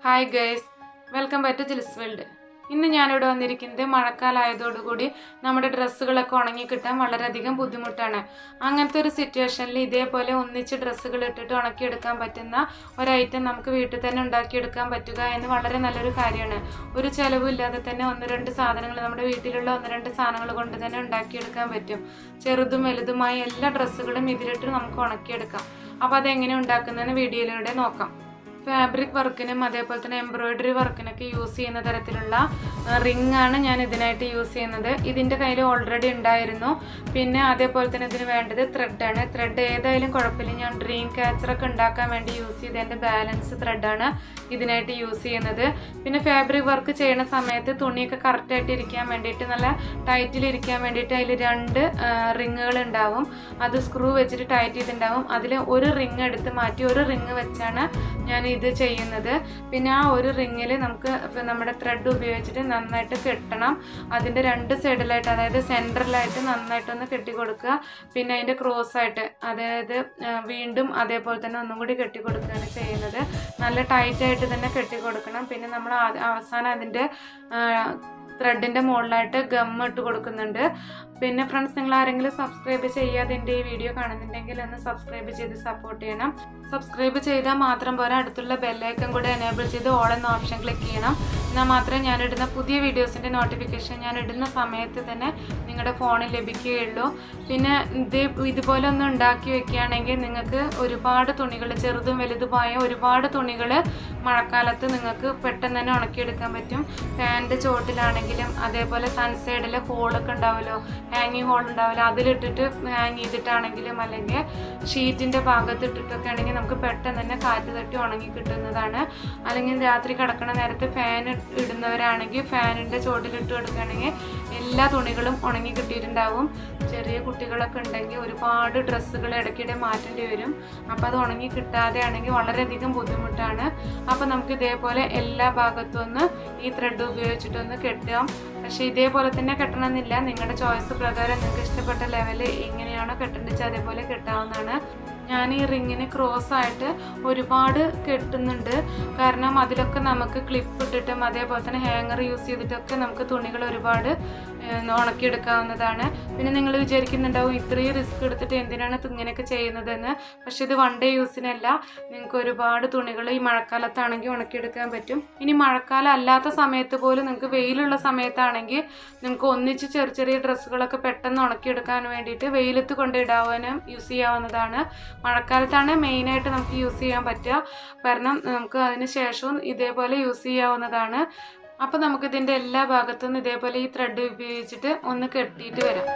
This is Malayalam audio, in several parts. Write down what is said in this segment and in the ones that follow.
Hi guys, welcome back to Jils world. ഇന്ന് ഞാനിവിടെ വന്നിരിക്കുന്നത് മഴക്കാലമായതോടുകൂടി നമ്മുടെ ഡ്രസ്സുകളൊക്കെ ഉണങ്ങി കിട്ടാൻ വളരെയധികം ബുദ്ധിമുട്ടാണ്. അങ്ങനത്തെ ഒരു സിറ്റുവേഷനിൽ ഇതേപോലെ ഒന്നിച്ച് ഡ്രസ്സുകൾ ഇട്ടിട്ട് ഉണക്കിയെടുക്കാൻ പറ്റുന്ന ഒരു ഐറ്റം നമുക്ക് വീട്ടിൽ തന്നെ ഉണ്ടാക്കിയെടുക്കാൻ പറ്റുക എന്ന് വളരെ നല്ലൊരു കാര്യമാണ്. ഒരു ചിലവില്ലാതെ തന്നെ നമ്മുടെ വീട്ടിലുള്ള 1-2 സാധനങ്ങൾ കൊണ്ട് തന്നെ ഉണ്ടാക്കിയെടുക്കാൻ പറ്റും. ചെറുതും വലുതുമായ എല്ലാ ഡ്രസ്സുകളും ഇതിലിട്ട് നമുക്ക് ഉണക്കിയെടുക്കാം. അപ്പോൾ അതെങ്ങനെ ഉണ്ടാക്കുന്നതെന്ന് വീഡിയോയിലൂടെ നോക്കാം. ഫാബ്രിക് വർക്കിനും അതേപോലെ തന്നെ എംബ്രോയിഡറി വർക്കിനൊക്കെ യൂസ് ചെയ്യുന്ന തരത്തിലുള്ള റിംഗ് ആണ് ഞാൻ ഇതിനായിട്ട് യൂസ് ചെയ്യുന്നത്. ഇതിൻ്റെ കയ്യിൽ ഓൾറെഡി ഉണ്ടായിരുന്നു. പിന്നെ അതേപോലെ തന്നെ ഇതിന് വേണ്ടത് ത്രെഡാണ്. ത്രെഡ് ഏതായാലും കുഴപ്പമില്ല. ഞാൻ ഡ്രീം ക്യാച്ചറൊക്കെ ഉണ്ടാക്കാൻ വേണ്ടി യൂസ് ചെയ്തതിൻ്റെ ബാലൻസ് ത്രെഡാണ് ഇതിനായിട്ട് യൂസ് ചെയ്യുന്നത്. പിന്നെ ഫാബ്രിക് വർക്ക് ചെയ്യുന്ന സമയത്ത് തുണിയൊക്കെ കറക്റ്റായിട്ട് ഇരിക്കാൻ വേണ്ടിയിട്ട്, നല്ല ടൈറ്റിലിരിക്കാൻ വേണ്ടിയിട്ട് അതിൽ 2 റിങ്ങുകൾ ഉണ്ടാവും. അത് സ്ക്രൂ വെച്ചിട്ട് ടൈറ്റ് ചെയ്തിട്ടുണ്ടാവും. അതിൽ ഒരു റിങ് എടുത്ത് മാറ്റി ഒരു റിങ് വെച്ചാണ് ഞാൻ ഇത് ചെയ്യുന്നത്. പിന്നെ ആ ഒരു റിങ്ങിൽ നമുക്ക് നമ്മുടെ ത്രെഡ് ഉപയോഗിച്ചിട്ട് നന്നായിട്ട് കെട്ടണം. അതിൻ്റെ 2 സൈഡിലായിട്ട്, അതായത് സെൻറ്ററിലായിട്ട് നന്നായിട്ടൊന്ന് കെട്ടിക്കൊടുക്കുക. പിന്നെ അതിൻ്റെ ക്രോസ് ആയിട്ട്, അതായത് വീണ്ടും അതേപോലെ തന്നെ ഒന്നും കൂടി കെട്ടിക്കൊടുക്കുകയാണ് ചെയ്യുന്നത്. നല്ല ടൈറ്റായിട്ട് തന്നെ കെട്ടിക്കൊടുക്കണം. പിന്നെ നമ്മൾ അവസാനം അതിൻ്റെ ത്രെഡിൻ്റെ മുകളിലായിട്ട് ഗം ഇട്ട് കൊടുക്കുന്നുണ്ട്. പിന്നെ ഫ്രണ്ട്സ്, നിങ്ങൾ ആരെങ്കിലും സബ്സ്ക്രൈബ് ചെയ്യാതെ എൻ്റെ ഈ വീഡിയോ കാണുന്നുണ്ടെങ്കിൽ ഒന്ന് സബ്സ്ക്രൈബ് ചെയ്ത് സപ്പോർട്ട് ചെയ്യണം. സബ്സ്ക്രൈബ് ചെയ്താൽ മാത്രം പോരാ, അടുത്തുള്ള ബെല്ലൈക്കൺ കൂടെ എനേബിൾ ചെയ്ത് ഓൾ എന്ന ഓപ്ഷൻ ക്ലിക്ക് ചെയ്യണം. എന്നാൽ മാത്രമേ ഞാനിടുന്ന പുതിയ വീഡിയോസിൻ്റെ നോട്ടിഫിക്കേഷൻ ഞാൻ ഇടുന്ന സമയത്ത് തന്നെ നിങ്ങളുടെ ഫോണിൽ ലഭിക്കുകയുള്ളൂ. പിന്നെ ഇതുപോലെ ഒന്ന് ഉണ്ടാക്കി വെക്കുകയാണെങ്കിൽ നിങ്ങൾക്ക് ഒരുപാട് തുണികൾ, ചെറുതും വലുതുമായ ഒരുപാട് തുണികൾ മഴക്കാലത്ത് നിങ്ങൾക്ക് പെട്ടെന്ന് തന്നെ ഉണക്കിയെടുക്കാൻ പറ്റും. ഫാനിൻ്റെ ചോട്ടിലാണെങ്കിലും അതേപോലെ സൺസൈഡിൽ ഹോളൊക്കെ ഉണ്ടാവുമല്ലോ, ഹാങ്ങിങ് ഹോൾ ഉണ്ടാവില്ല, അതിലിട്ടിട്ട് ഹാങ് ചെയ്തിട്ടാണെങ്കിലും അല്ലെങ്കിൽ ഷീറ്റിൻ്റെ ഭാഗത്ത് ഇട്ടിട്ടൊക്കെ ആണെങ്കിൽ നമുക്ക് പെട്ടെന്ന് തന്നെ കാറ്റ് തട്ടി ഉണങ്ങി കിട്ടുന്നതാണ്. അല്ലെങ്കിൽ രാത്രി കിടക്കുന്ന നേരത്ത് ഫാൻ ഇടുന്നവരാണെങ്കിൽ ഫാനിൻ്റെ ചോട്ടിലിട്ട് കൊടുക്കുകയാണെങ്കിൽ എല്ലാ തുണികളും ഉണങ്ങി കിട്ടിയിട്ടുണ്ടാവും. ചെറിയ കുട്ടികളൊക്കെ ഉണ്ടെങ്കിൽ ഒരുപാട് ഡ്രസ്സുകൾ ഇടയ്ക്കിടെ മാറ്റേണ്ടി വരും. അപ്പോൾ അത് ഉണങ്ങി കിട്ടാതെ ആണെങ്കിൽ വളരെയധികം ബുദ്ധിമുട്ടാണ്. അപ്പോൾ നമുക്ക് ഇതേപോലെ എല്ലാ ഭാഗത്തും ഒന്ന് ഈ ത്രെഡ് ഉപയോഗിച്ചിട്ടൊന്ന് കെട്ടാം. പക്ഷേ ഇതേപോലെ തന്നെ കെട്ടണമെന്നില്ല. നിങ്ങളുടെ ചോയ്സ് പ്രകാരം നിങ്ങൾക്ക് ഇഷ്ടപ്പെട്ട ലെവൽ എങ്ങനെയാണോ കെട്ടേണ്ടത് അതേപോലെ കെട്ടാവുന്നതാണ്. ഞാൻ ഈ റിങ്ങിന് ക്രോസ് ആയിട്ട് ഒരുപാട് കെട്ടുന്നുണ്ട്. കാരണം അതിലൊക്കെ നമുക്ക് ക്ലിപ്പ് ഇട്ടിട്ടും അതേപോലെ തന്നെ ഹാങ്ങർ യൂസ് ചെയ്തിട്ടൊക്കെ നമുക്ക് തുണികൾ ഒരുപാട് ഉണക്കിയെടുക്കാവുന്നതാണ്. പിന്നെ നിങ്ങൾ വിചാരിക്കുന്നുണ്ടാവും ഇത്രയും റിസ്ക് എടുത്തിട്ട് എന്തിനാണ് ഇങ്ങനെയൊക്കെ ചെയ്യുന്നതെന്ന്. പക്ഷെ ഇത് 1 ഡേ യൂസിനല്ല. നിങ്ങൾക്ക് ഒരുപാട് തുണികൾ ഈ മഴക്കാലത്താണെങ്കിൽ ഉണക്കിയെടുക്കാൻ പറ്റും. ഇനി മഴക്കാലം അല്ലാത്ത സമയത്ത് പോലും നിങ്ങൾക്ക് വെയിലുള്ള സമയത്താണെങ്കിൽ നിങ്ങൾക്ക് ഒന്നിച്ച് ചെറിയ ഡ്രസ്സുകളൊക്കെ പെട്ടെന്ന് ഉണക്കിയെടുക്കാൻ വേണ്ടിയിട്ട് വെയിലത്ത് കൊണ്ടിടാവാനും യൂസ് ചെയ്യാവുന്നതാണ്. മഴക്കാലത്താണ് മെയിനായിട്ട് നമുക്ക് യൂസ് ചെയ്യാൻ പറ്റുക. കാരണം നമുക്ക് അതിന് ശേഷവും ഇതേപോലെ യൂസ് ചെയ്യാവുന്നതാണ്. അപ്പോൾ നമുക്കിതിൻ്റെ എല്ലാ ഭാഗത്തും ഇതേപോലെ ഈ ത്രെഡ് ഉപയോഗിച്ചിട്ട് ഒന്ന് കെട്ടിയിട്ട് വരാം.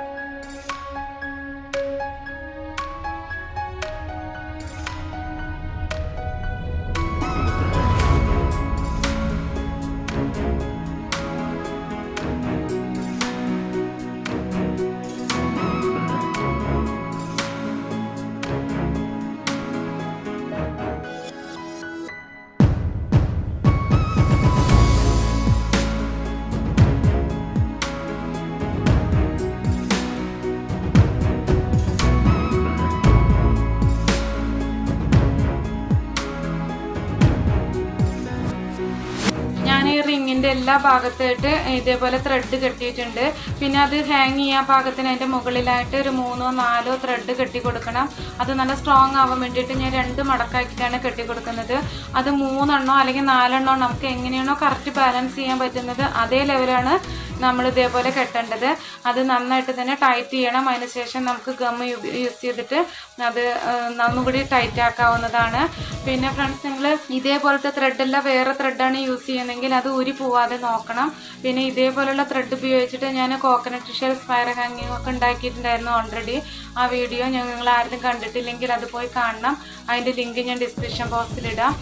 റിങ്ങിൻ്റെ എല്ലാ ഭാഗത്തായിട്ട് ഇതേപോലെ ത്രെഡ് കെട്ടിയിട്ടുണ്ട്. പിന്നെ അത് ഹാങ് ചെയ്യാൻ പാകത്തിന് അതിൻ്റെ മുകളിലായിട്ട് ഒരു 3-4 ത്രെഡ് കെട്ടി കൊടുക്കണം. അത് നല്ല സ്ട്രോങ് ആവാൻ വേണ്ടിയിട്ട് ഞാൻ 2 മടക്കാക്കിയിട്ടാണ് കെട്ടി കൊടുക്കുന്നത്. അത് 3 അല്ലെങ്കിൽ 4 നമുക്ക് എങ്ങനെയാണോ കറക്റ്റ് ബാലൻസ് ചെയ്യാൻ പറ്റുന്നത് അതേ ലെവലാണ് നമ്മൾ ഇതേപോലെ കെട്ടേണ്ടത്. അത് നന്നായിട്ട് തന്നെ ടൈറ്റ് ചെയ്യണം. അതിനുശേഷം നമുക്ക് ഗം യൂസ് ചെയ്തിട്ട് അത് ഒന്നുകൂടി ടൈറ്റ് ആക്കാവുന്നതാണ്. പിന്നെ ഫ്രണ്ട്സ്, നിങ്ങൾ ഇതേപോലത്തെ ത്രെഡല്ല വേറെ ത്രെഡാണ് യൂസ് ചെയ്യുന്നതെങ്കിൽ അത് ഊരി പോവാതെ നോക്കണം. പിന്നെ ഇതേപോലുള്ള ത്രെഡ് ഉപയോഗിച്ചിട്ട് ഞാൻ കോക്കനട്ട് ഷെൽ സ്പൈറൽ ഹാങ്ങിങ് ഒക്കെ ഉണ്ടാക്കിയിട്ടുണ്ടായിരുന്നു ഓൾറെഡി. ആ വീഡിയോ നിങ്ങൾ ആരും കണ്ടിട്ടില്ലെങ്കിൽ അത് പോയി കാണണം. അതിൻ്റെ ലിങ്ക് ഞാൻ ഡിസ്ക്രിപ്ഷൻ ബോക്സിലിടാം.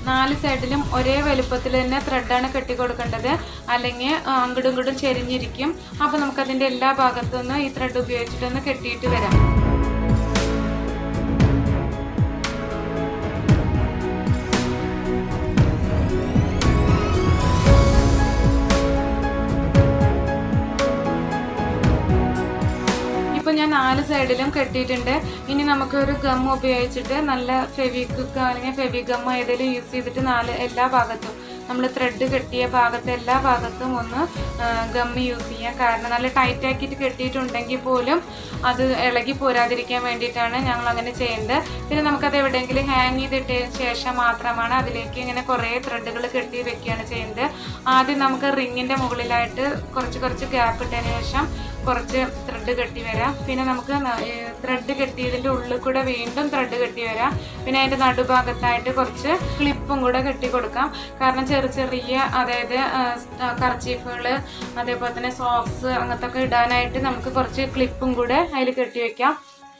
4 സൈഡിലും ഒരേ വലുപ്പത്തിൽ തന്നെ ത്രെഡാണ് കെട്ടിക്കൊടുക്കേണ്ടത്. അല്ലെങ്കിൽ അങ്ങോട്ടും ഇങ്ങോട്ടും ചെരിഞ്ഞിരിക്കും. അപ്പോൾ നമുക്കതിൻ്റെ എല്ലാ ഭാഗത്തുനിന്ന് ഈ ത്രെഡ് ഉപയോഗിച്ചിട്ടൊന്ന് കെട്ടിയിട്ട് വരാം. ഇപ്പോൾ ഞാൻ 4 സൈഡിലും കെട്ടിയിട്ടുണ്ട്. ഇനി നമുക്കൊരു ഗം ഉപയോഗിച്ചിട്ട് നല്ല ഫെവിക്വിക്ക് അല്ലെങ്കിൽ ഫെവിഗം ഏതെങ്കിലും യൂസ് ചെയ്തിട്ട് എല്ലാ ഭാഗത്തും നമ്മൾ ത്രെഡ് കെട്ടിയ ഭാഗത്ത് എല്ലാ ഭാഗത്തും ഒന്ന് ഗമ്മ് യൂസ് ചെയ്യുക. കാരണം നല്ല ടൈറ്റാക്കിയിട്ട് കെട്ടിയിട്ടുണ്ടെങ്കിൽ പോലും അത് ഇളകി പോരാതിരിക്കാൻ വേണ്ടിയിട്ടാണ് ഞങ്ങൾ അങ്ങനെ ചെയ്യുന്നത്. പിന്നെ നമുക്കത് എവിടെയെങ്കിലും ഹാങ് ചെയ്തിട്ടതിന് ശേഷം മാത്രമാണ് അതിലേക്ക് ഇങ്ങനെ കുറേ ത്രെഡുകൾ കെട്ടി വെക്കുകയാണ് ചെയ്യുന്നത്. ആദ്യം നമുക്ക് റിങ്ങിൻ്റെ മുകളിലായിട്ട് കുറച്ച് ഗ്യാപ്പ് ഇട്ടതിന് ശേഷം കുറച്ച് ത്രെഡ് കെട്ടി വരാം. പിന്നെ നമുക്ക് ത്രെഡ് കെട്ടിയതിൻ്റെ ഉള്ളിൽ കൂടെ വീണ്ടും ത്രെഡ് കെട്ടി വരാം. പിന്നെ അതിൻ്റെ നടുഭാഗത്തായിട്ട് കുറച്ച് ക്ലിപ്പും കൂടെ കെട്ടി കൊടുക്കാം. കാരണം ചെറിയ അതായത് കർച്ചീഫുകൾ അതേപോലെ തന്നെ സോക്സ് അങ്ങനത്തെ ഒക്കെ ഇടാനായിട്ട് നമുക്ക് കുറച്ച് ക്ലിപ്പും കൂടെ അതിൽ കെട്ടി വയ്ക്കാം.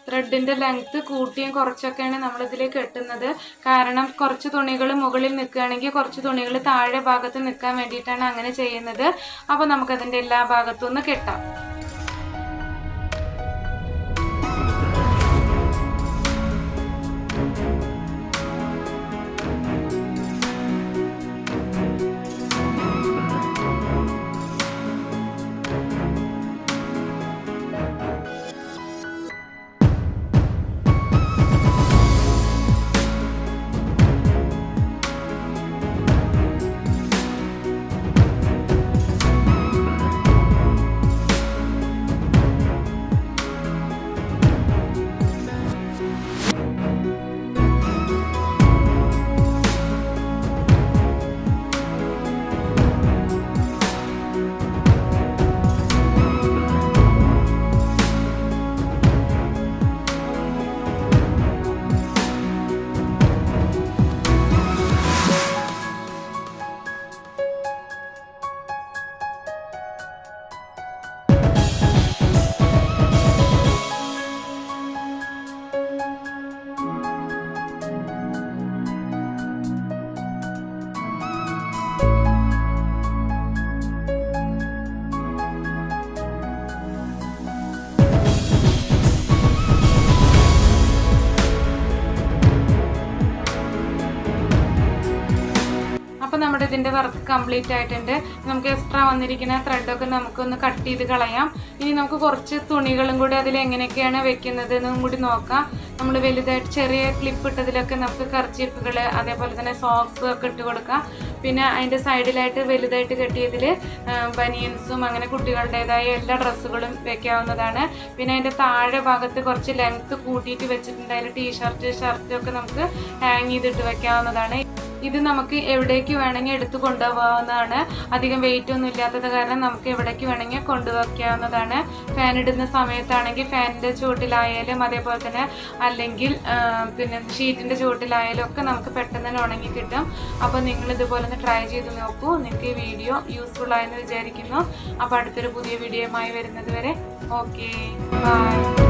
ത്രെഡിൻ്റെ ലെങ്ത്ത് കൂട്ടിയും കുറച്ചൊക്കെയാണ് നമ്മളിതിൽ കെട്ടുന്നത്. കാരണം കുറച്ച് തുണികൾ മുകളിൽ നിൽക്കുകയാണെങ്കിൽ കുറച്ച് തുണികൾ താഴെ ഭാഗത്ത് നിൽക്കാൻ വേണ്ടിയിട്ടാണ് അങ്ങനെ ചെയ്യുന്നത്. അപ്പോൾ നമുക്കതിൻ്റെ എല്ലാ ഭാഗത്തും ഒന്ന് കെട്ടാം. അപ്പോൾ നമ്മുടെ ഇതിൻ്റെ വർക്ക് കംപ്ലീറ്റ് ആയിട്ടുണ്ട്. നമുക്ക് എക്സ്ട്രാ വന്നിരിക്കുന്ന ത്രെഡൊക്കെ നമുക്കൊന്ന് കട്ട് ചെയ്ത് കളയാം. ഇനി നമുക്ക് കുറച്ച് തുണികളും കൂടി അതിൽ എങ്ങനെയൊക്കെയാണ് വെക്കുന്നത് എന്നും കൂടി നോക്കാം. നമ്മൾ വലുതായിട്ട് ചെറിയ ക്ലിപ്പ് ഇട്ടതിലൊക്കെ നമുക്ക് കർച്ചീഫുകൾ അതേപോലെ തന്നെ സോക്സ് ഒക്കെ ഇട്ട് കൊടുക്കാം. പിന്നെ അതിൻ്റെ സൈഡിലായിട്ട് വലുതായിട്ട് കെട്ടിയതിൽ ബനിയൻസും അങ്ങനെ കുട്ടികളുടേതായ എല്ലാ ഡ്രസ്സുകളും വെക്കാവുന്നതാണ്. പിന്നെ അതിൻ്റെ താഴെ ഭാഗത്ത് കുറച്ച് ലെങ്ത്ത് കൂട്ടിയിട്ട് വെച്ചിട്ടുണ്ട്. അതിൽ ടീഷർട്ട് ഷർട്ടൊക്കെ നമുക്ക് ഹാങ് ചെയ്തിട്ട് വെക്കാവുന്നതാണ്. ഇത് നമുക്ക് എവിടേക്ക് വേണമെങ്കിൽ എടുത്ത് കൊണ്ടുപോകാവുന്നതാണ്. അധികം വെയിറ്റ് ഒന്നും ഇല്ലാത്തത് കാരണം നമുക്ക് എവിടേക്ക് വേണമെങ്കിൽ കൊണ്ടുവയ്ക്കാവുന്നതാണ്. ഫാൻ ഇടുന്ന സമയത്താണെങ്കിൽ ഫാനിൻ്റെ ചുവട്ടിലായാലും അതേപോലെ തന്നെ അല്ലെങ്കിൽ പിന്നെ ഷീറ്റിൻ്റെ ചുവട്ടിലായാലും ഒക്കെ നമുക്ക് പെട്ടെന്ന് തന്നെ ഉണങ്ങി കിട്ടും. അപ്പോൾ നിങ്ങൾ ഇതുപോലെ ഒന്ന് ട്രൈ ചെയ്ത് നോക്കൂ. നിങ്ങൾക്ക് ഈ വീഡിയോ യൂസ്ഫുൾ ആയെന്ന് വിചാരിക്കുന്നു. അപ്പോൾ അടുത്തൊരു പുതിയ വീഡിയോയുമായി വരുന്നത് വരെ ഓക്കെ, ബൈ.